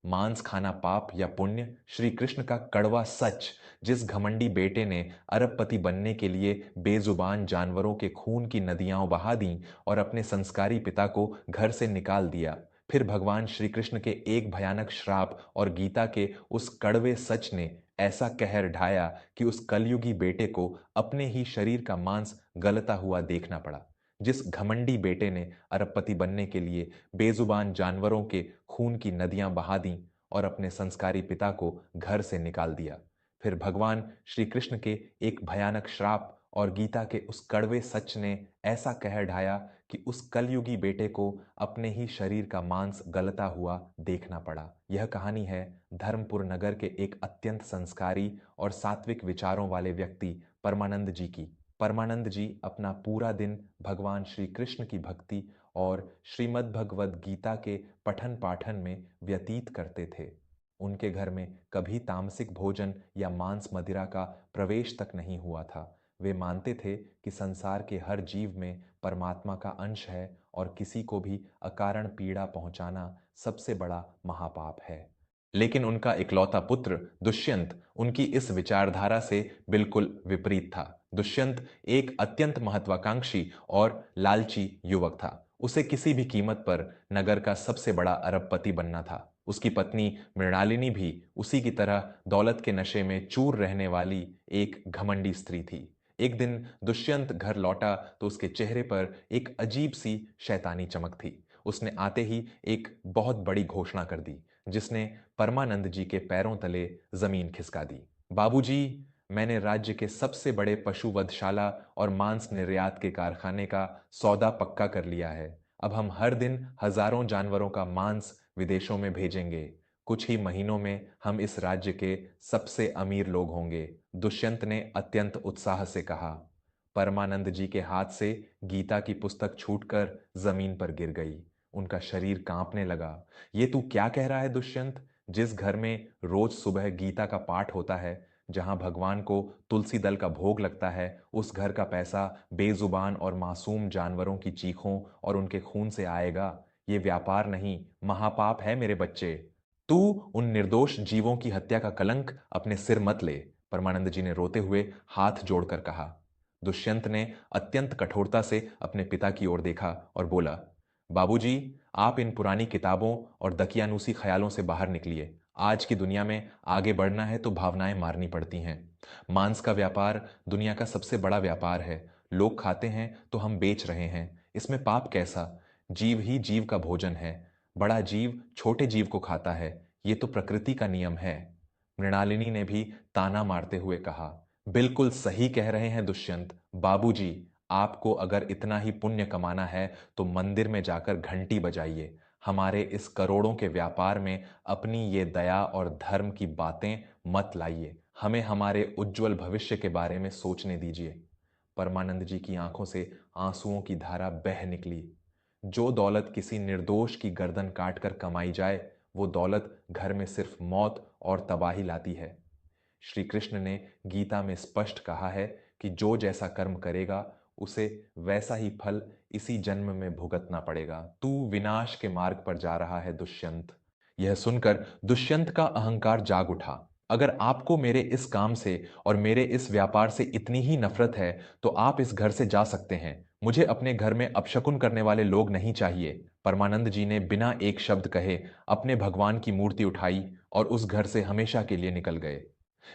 मांस खाना पाप या पुण्य, श्री कृष्ण का कड़वा सच। जिस घमंडी बेटे ने अरबपति बनने के लिए बेजुबान जानवरों के खून की नदियां बहा दी और अपने संस्कारी पिता को घर से निकाल दिया, फिर भगवान श्री कृष्ण के एक भयानक श्राप और गीता के उस कड़वे सच ने ऐसा कहर ढाया कि उस कलयुगी बेटे को अपने ही शरीर का मांस गलता हुआ देखना पड़ा। जिस घमंडी बेटे ने अरबपति बनने के लिए बेजुबान जानवरों के खून की नदियां बहा दी और अपने संस्कारी पिता को घर से निकाल दिया, फिर भगवान श्री कृष्ण के एक भयानक श्राप और गीता के उस कड़वे सच ने ऐसा कहर ढाया कि उस कलयुगी बेटे को अपने ही शरीर का मांस गलता हुआ देखना पड़ा। यह कहानी है धर्मपुर नगर के एक अत्यंत संस्कारी और सात्विक विचारों वाले व्यक्ति परमानंद जी की। परमानंद जी अपना पूरा दिन भगवान श्री कृष्ण की भक्ति और श्रीमद् भगवद गीता के पठन पाठन में व्यतीत करते थे। उनके घर में कभी तामसिक भोजन या मांस मदिरा का प्रवेश तक नहीं हुआ था। वे मानते थे कि संसार के हर जीव में परमात्मा का अंश है और किसी को भी अकारण पीड़ा पहुंचाना सबसे बड़ा महापाप है। लेकिन उनका इकलौता पुत्र दुष्यंत उनकी इस विचारधारा से बिल्कुल विपरीत था। दुष्यंत एक अत्यंत महत्वाकांक्षी और लालची युवक था। उसे किसी भी कीमत पर नगर का सबसे बड़ा अरबपति बनना था। उसकी पत्नी मृणालिनी भी उसी की तरह दौलत के नशे में चूर रहने वाली एक घमंडी स्त्री थी। एक दिन दुष्यंत घर लौटा तो उसके चेहरे पर एक अजीब सी शैतानी चमक थी। उसने आते ही एक बहुत बड़ी घोषणा कर दी, जिसने परमानंद जी के पैरों तले जमीन खिसका दी। बाबूजी, मैंने राज्य के सबसे बड़े पशु वधशाला और मांस निर्यात के कारखाने का सौदा पक्का कर लिया है। अब हम हर दिन हजारों जानवरों का मांस विदेशों में भेजेंगे। कुछ ही महीनों में हम इस राज्य के सबसे अमीर लोग होंगे, दुष्यंत ने अत्यंत उत्साह से कहा। परमानंद जी के हाथ से गीता की पुस्तक छूटकर जमीन पर गिर गई। उनका शरीर कांपने लगा। ये तू क्या कह रहा है दुष्यंत? जिस घर में रोज सुबह गीता का पाठ होता है, जहां भगवान को तुलसी दल का भोग लगता है, उस घर का पैसा बेजुबान और मासूम जानवरों की चीखों और उनके खून से आएगा। ये व्यापार नहीं, महापाप है मेरे बच्चे। तू उन निर्दोष जीवों की हत्या का कलंक अपने सिर मत ले, परमानंद जी ने रोते हुए हाथ जोड़कर कहा। दुष्यंत ने अत्यंत कठोरता से अपने पिता की ओर देखा और बोला, बाबूजी, आप इन पुरानी किताबों और दकियानूसी ख्यालों से बाहर निकलिए। आज की दुनिया में आगे बढ़ना है तो भावनाएं मारनी पड़ती हैं। मांस का व्यापार दुनिया का सबसे बड़ा व्यापार है। लोग खाते हैं तो हम बेच रहे हैं। इसमें पाप कैसा? जीव ही जीव का भोजन है। बड़ा जीव छोटे जीव को खाता है। ये तो प्रकृति का नियम है। मृणालिनी ने भी ताना मारते हुए कहा, बिल्कुल सही कह रहे हैं दुष्यंत। बाबूजी, आपको अगर इतना ही पुण्य कमाना है तो मंदिर में जाकर घंटी बजाइए। हमारे इस करोड़ों के व्यापार में अपनी ये दया और धर्म की बातें मत लाइए। हमें हमारे उज्जवल भविष्य के बारे में सोचने दीजिए। परमानंद जी की आंखों से आंसुओं की धारा बह निकली। जो दौलत किसी निर्दोष की गर्दन काटकर कमाई जाए, वो दौलत घर में सिर्फ मौत और तबाही लाती है। श्री कृष्ण ने गीता में स्पष्ट कहा है कि जो जैसा कर्म करेगा उसे वैसा ही फल इसी जन्म में भुगतना पड़ेगा। तू विनाश के मार्ग पर जा रहा है दुष्यंत। यह सुनकर दुष्यंत का अहंकार जाग उठा। अगर आपको मेरे इस काम से और मेरे इस व्यापार से इतनी ही नफरत है तो आप इस घर से जा सकते हैं। मुझे अपने घर में अपशकुन करने वाले लोग नहीं चाहिए। परमानंद जी ने बिना एक शब्द कहे अपने भगवान की मूर्ति उठाई और उस घर से हमेशा के लिए निकल गए।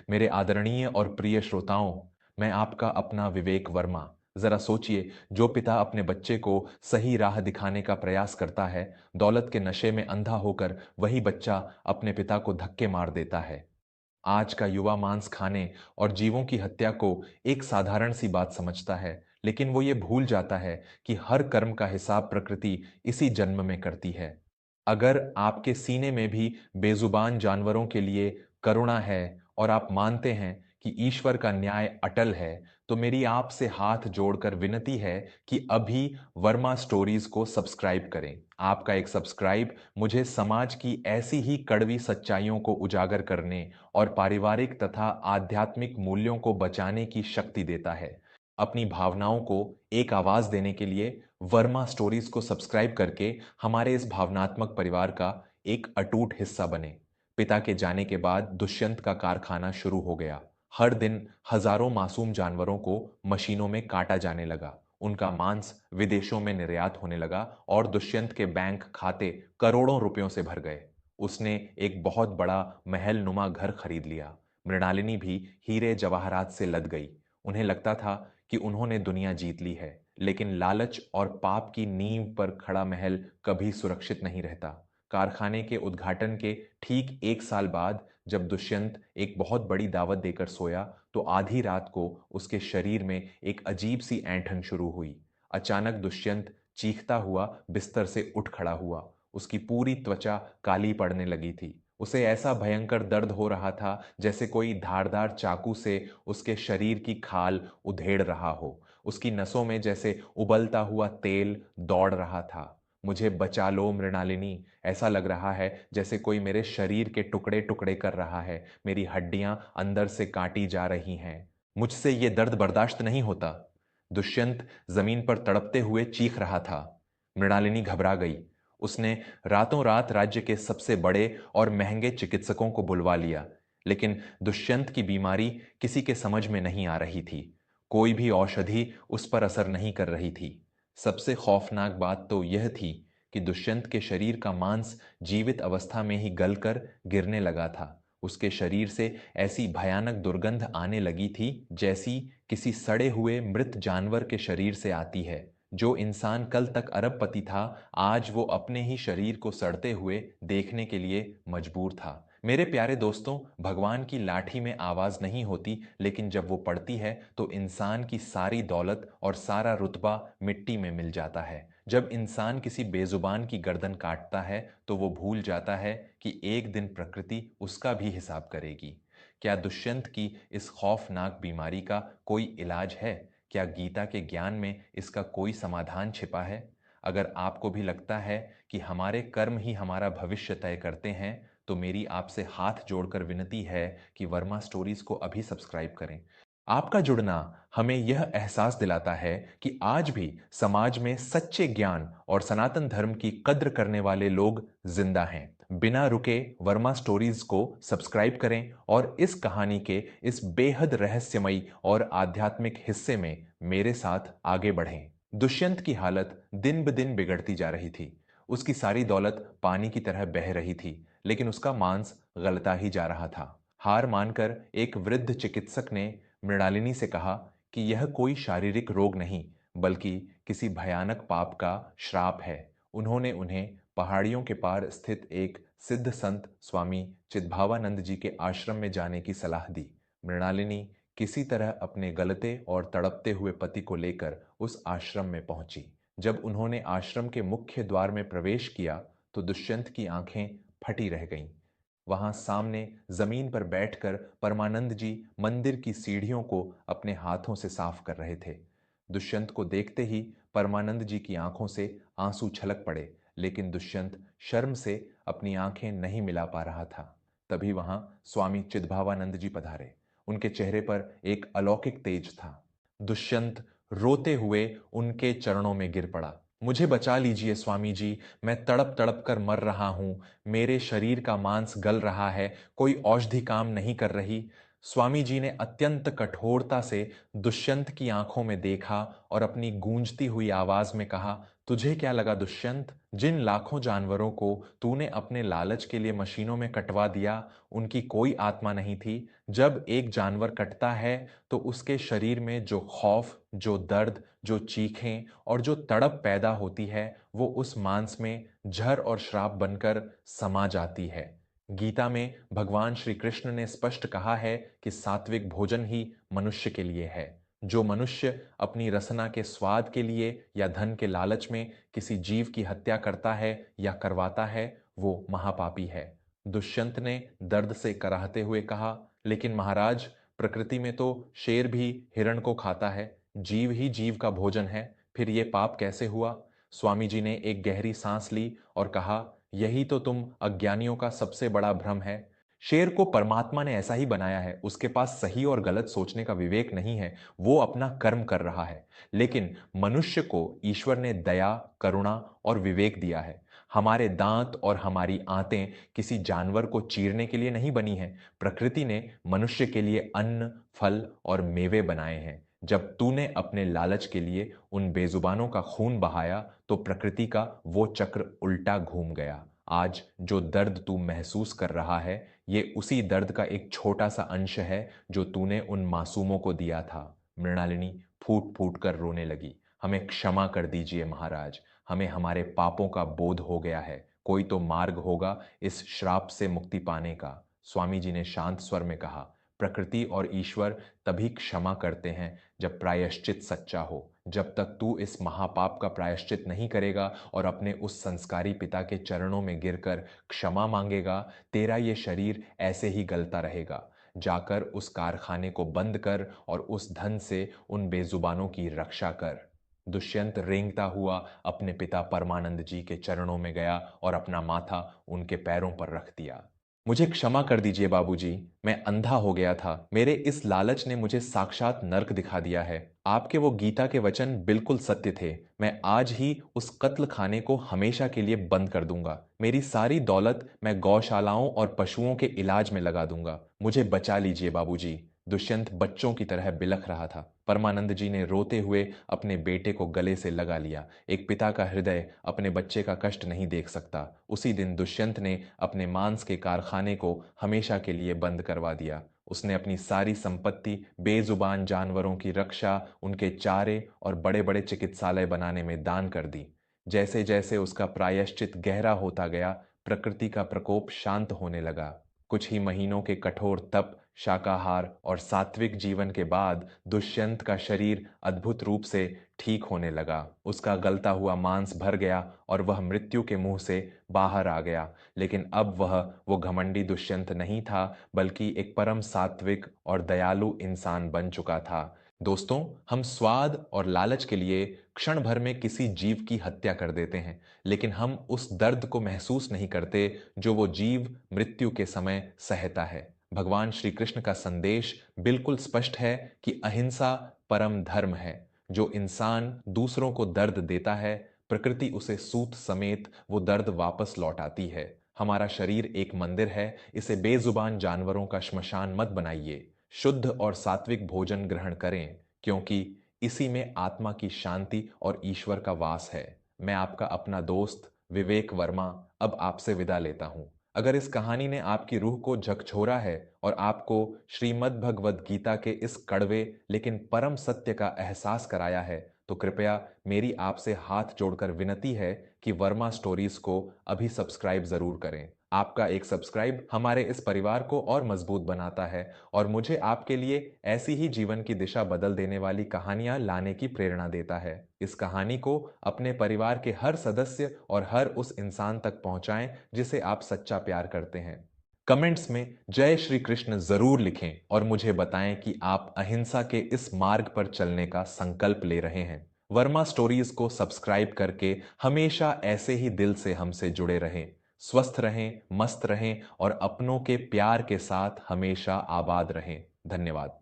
मेरे आदरणीय और प्रिय श्रोताओं, मैं आपका अपना विवेक वर्मा। जरा सोचिए, जो पिता अपने बच्चे को सही राह दिखाने का प्रयास करता है, दौलत के नशे में अंधा होकर वही बच्चा अपने पिता को धक्के मार देता है। आज का युवा मांस खाने और जीवों की हत्या को एक साधारण सी बात समझता है, लेकिन वो ये भूल जाता है कि हर कर्म का हिसाब प्रकृति इसी जन्म में करती है। अगर आपके सीने में भी बेजुबान जानवरों के लिए करुणा है और आप मानते हैं कि ईश्वर का न्याय अटल है, तो मेरी आपसे हाथ जोड़कर विनती है कि अभी वर्मा स्टोरीज को सब्सक्राइब करें। आपका एक सब्सक्राइब मुझे समाज की ऐसी ही कड़वी सच्चाइयों को उजागर करने और पारिवारिक तथा आध्यात्मिक मूल्यों को बचाने की शक्ति देता है। अपनी भावनाओं को एक आवाज देने के लिए वर्मा स्टोरीज को सब्सक्राइब करके हमारे इस भावनात्मक परिवार का एक अटूट हिस्सा बने। पिता के जाने के बाद दुष्यंत का कारखाना शुरू हो गया। हर दिन हजारों मासूम जानवरों को मशीनों में काटा जाने लगा। उनका मांस विदेशों में निर्यात होने लगा और दुष्यंत के बैंक खाते करोड़ों रुपयों से भर गए। उसने एक बहुत बड़ा महल नुमा घर खरीद लिया। मृणालिनी भी हीरे जवाहरात से लद गई। उन्हें लगता था कि उन्होंने दुनिया जीत ली है, लेकिन लालच और पाप की नींव पर खड़ा महल कभी सुरक्षित नहीं रहता। कारखाने के उद्घाटन के ठीक एक साल बाद जब दुष्यंत एक बहुत बड़ी दावत देकर सोया, तो आधी रात को उसके शरीर में एक अजीब सी ऐंठन शुरू हुई। अचानक दुष्यंत चीखता हुआ बिस्तर से उठ खड़ा हुआ। उसकी पूरी त्वचा काली पड़ने लगी थी। उसे ऐसा भयंकर दर्द हो रहा था जैसे कोई धारदार चाकू से उसके शरीर की खाल उधेड़ रहा हो। उसकी नसों में जैसे उबलता हुआ तेल दौड़ रहा था। मुझे बचा लो मृणालिनी, ऐसा लग रहा है जैसे कोई मेरे शरीर के टुकड़े टुकड़े कर रहा है। मेरी हड्डियां अंदर से काटी जा रही हैं। मुझसे ये दर्द बर्दाश्त नहीं होता। दुष्यंत जमीन पर तड़पते हुए चीख रहा था। मृणालिनी घबरा गई। उसने रातों रात राज्य के सबसे बड़े और महंगे चिकित्सकों को बुलवा लिया, लेकिन दुष्यंत की बीमारी किसी के समझ में नहीं आ रही थी। कोई भी औषधि उस पर असर नहीं कर रही थी। सबसे खौफनाक बात तो यह थी कि दुष्यंत के शरीर का मांस जीवित अवस्था में ही गलकर गिरने लगा था। उसके शरीर से ऐसी भयानक दुर्गंध आने लगी थी जैसी किसी सड़े हुए मृत जानवर के शरीर से आती है। जो इंसान कल तक अरबपति था, आज वो अपने ही शरीर को सड़ते हुए देखने के लिए मजबूर था। मेरे प्यारे दोस्तों, भगवान की लाठी में आवाज नहीं होती, लेकिन जब वो पड़ती है तो इंसान की सारी दौलत और सारा रुतबा मिट्टी में मिल जाता है। जब इंसान किसी बेजुबान की गर्दन काटता है तो वो भूल जाता है कि एक दिन प्रकृति उसका भी हिसाब करेगी। क्या दुष्यंत की इस खौफनाक बीमारी का कोई इलाज है? क्या गीता के ज्ञान में इसका कोई समाधान छिपा है? अगर आपको भी लगता है कि हमारे कर्म ही हमारा भविष्य तय करते हैं, तो मेरी आपसे हाथ जोड़कर विनती है कि वर्मा स्टोरीज को अभी सब्सक्राइब करें। आपका जुड़ना हमें यह एहसास दिलाता है कि आज भी समाज में सच्चे ज्ञान और सनातन धर्म की कद्र करने वाले लोग जिंदा हैं। बिना रुके वर्मा स्टोरीज को सब्सक्राइब करें और इस कहानी के इस बेहद रहस्यमयी और आध्यात्मिक हिस्से में मेरे साथ आगे बढ़ें। दुष्यंत की हालत दिन ब दिन बिगड़ती जा रही थी। उसकी सारी दौलत पानी की तरह बह रही थी, लेकिन उसका मांस गलता ही जा रहा था। हार मानकर एक वृद्ध चिकित्सक ने मृणालिनी से कहा कि यह कोई शारीरिक रोग नहीं, बल्कि किसी भयानक पाप का श्राप है। उन्होंने उन्हें पहाड़ियों के पार स्थित एक सिद्ध संत स्वामी चिद्भावानंद जी के आश्रम में जाने की सलाह दी। मृणालिनी किसी तरह अपने गलते और तड़पते हुए पति को लेकर उस आश्रम में पहुंची। जब उन्होंने आश्रम के मुख्य द्वार में प्रवेश किया तो दुष्यंत की आंखें फटी रह गईं। वहां सामने जमीन पर बैठकर परमानंद जी मंदिर की सीढ़ियों को अपने हाथों से साफ कर रहे थे। दुष्यंत को देखते ही परमानंद जी की आंखों से आंसू छलक पड़े, लेकिन दुष्यंत शर्म से अपनी आंखें नहीं मिला पा रहा था। तभी वहां स्वामी चिद्भावानंद जी पधारे। उनके चेहरे पर एक अलौकिक तेज था। दुष्यंत रोते हुए उनके चरणों में गिर पड़ा। मुझे बचा लीजिए स्वामी जी, मैं तड़प तड़प कर मर रहा हूं। मेरे शरीर का मांस गल रहा है, कोई औषधि काम नहीं कर रही। स्वामी जी ने अत्यंत कठोरता से दुष्यंत की आंखों में देखा और अपनी गूंजती हुई आवाज में कहा, तुझे क्या लगा दुष्यंत? जिन लाखों जानवरों को तूने अपने लालच के लिए मशीनों में कटवा दिया, उनकी कोई आत्मा नहीं थी। जब एक जानवर कटता है तो उसके शरीर में जो खौफ, जो दर्द, जो चीखें और जो तड़प पैदा होती है, वो उस मांस में जहर और श्राप बनकर समा जाती है। गीता में भगवान श्री कृष्ण ने स्पष्ट कहा है कि सात्विक भोजन ही मनुष्य के लिए है। जो मनुष्य अपनी रसना के स्वाद के लिए या धन के लालच में किसी जीव की हत्या करता है या करवाता है, वो महापापी है। दुष्यंत ने दर्द से कराहते हुए कहा, लेकिन महाराज, प्रकृति में तो शेर भी हिरण को खाता है। जीव ही जीव का भोजन है, फिर ये पाप कैसे हुआ? स्वामी जी ने एक गहरी सांस ली और कहा, यही तो तुम अज्ञानियों का सबसे बड़ा भ्रम है। शेर को परमात्मा ने ऐसा ही बनाया है, उसके पास सही और गलत सोचने का विवेक नहीं है, वो अपना कर्म कर रहा है। लेकिन मनुष्य को ईश्वर ने दया, करुणा और विवेक दिया है। हमारे दांत और हमारी आंतें किसी जानवर को चीरने के लिए नहीं बनी हैं। प्रकृति ने मनुष्य के लिए अन्न, फल और मेवे बनाए हैं। जब तूने अपने लालच के लिए उन बेजुबानों का खून बहाया तो प्रकृति का वो चक्र उल्टा घूम गया। आज जो दर्द तू महसूस कर रहा है, ये उसी दर्द का एक छोटा सा अंश है जो तूने उन मासूमों को दिया था। मृणालिनी फूट फूट कर रोने लगी। हमें क्षमा कर दीजिए महाराज, हमें हमारे पापों का बोध हो गया है। कोई तो मार्ग होगा इस श्राप से मुक्ति पाने का। स्वामी जी ने शांत स्वर में कहा, प्रकृति और ईश्वर तभी क्षमा करते हैं जब प्रायश्चित सच्चा हो। जब तक तू इस महापाप का प्रायश्चित नहीं करेगा और अपने उस संस्कारी पिता के चरणों में गिरकर क्षमा मांगेगा, तेरा ये शरीर ऐसे ही गलता रहेगा। जाकर उस कारखाने को बंद कर और उस धन से उन बेजुबानों की रक्षा कर। दुष्यंत रेंगता हुआ अपने पिता परमानंद जी के चरणों में गया और अपना माथा उनके पैरों पर रख दिया। मुझे क्षमा कर दीजिए बाबूजी, मैं अंधा हो गया था। मेरे इस लालच ने मुझे साक्षात नर्क दिखा दिया है। आपके वो गीता के वचन बिल्कुल सत्य थे। मैं आज ही उस कत्ल खाने को हमेशा के लिए बंद कर दूंगा। मेरी सारी दौलत मैं गौशालाओं और पशुओं के इलाज में लगा दूंगा। मुझे बचा लीजिए बाबूजी। दुष्यंत बच्चों की तरह बिलख रहा था। परमानंद जी ने रोते हुए अपने बेटे को गले से लगा लिया। एक पिता का हृदय अपने बच्चे का कष्ट नहीं देख सकता। उसी दिन दुष्यंत ने अपने मांस के कारखाने को हमेशा के लिए बंद करवा दिया। उसने अपनी सारी संपत्ति बेजुबान जानवरों की रक्षा, उनके चारे और बड़े बड़े चिकित्सालय बनाने में दान कर दी। जैसे जैसे उसका प्रायश्चित गहरा होता गया, प्रकृति का प्रकोप शांत होने लगा। कुछ ही महीनों के कठोर तप, शाकाहार और सात्विक जीवन के बाद दुष्यंत का शरीर अद्भुत रूप से ठीक होने लगा। उसका गलता हुआ मांस भर गया और वह मृत्यु के मुंह से बाहर आ गया। लेकिन अब वह वो घमंडी दुष्यंत नहीं था, बल्कि एक परम सात्विक और दयालु इंसान बन चुका था। दोस्तों, हम स्वाद और लालच के लिए क्षण भर में किसी जीव की हत्या कर देते हैं, लेकिन हम उस दर्द को महसूस नहीं करते जो वो जीव मृत्यु के समय सहता है। भगवान श्री कृष्ण का संदेश बिल्कुल स्पष्ट है कि अहिंसा परम धर्म है। जो इंसान दूसरों को दर्द देता है, प्रकृति उसे सूत समेत वो दर्द वापस लौटाती है। हमारा शरीर एक मंदिर है, इसे बेजुबान जानवरों का श्मशान मत बनाइए। शुद्ध और सात्विक भोजन ग्रहण करें, क्योंकि इसी में आत्मा की शांति और ईश्वर का वास है। मैं आपका अपना दोस्त विवेक वर्मा अब आपसे विदा लेता हूं। अगर इस कहानी ने आपकी रूह को झकझोरा है और आपको श्रीमद् भगवद गीता के इस कड़वे लेकिन परम सत्य का एहसास कराया है, तो कृपया मेरी आपसे हाथ जोड़कर विनती है कि वर्मा स्टोरीज को अभी सब्सक्राइब जरूर करें। आपका एक सब्सक्राइब हमारे इस परिवार को और मजबूत बनाता है और मुझे आपके लिए ऐसी ही जीवन की दिशा बदल देने वाली कहानियां लाने की प्रेरणा देता है। इस कहानी को अपने परिवार के हर सदस्य और हर उस इंसान तक पहुंचाएं जिसे आप सच्चा प्यार करते हैं। कमेंट्स में जय श्री कृष्ण जरूर लिखें और मुझे बताएं कि आप अहिंसा के इस मार्ग पर चलने का संकल्प ले रहे हैं। वर्मा स्टोरीज को सब्सक्राइब करके हमेशा ऐसे ही दिल से हमसे जुड़े रहें। स्वस्थ रहें, मस्त रहें और अपनों के प्यार के साथ हमेशा आबाद रहें। धन्यवाद।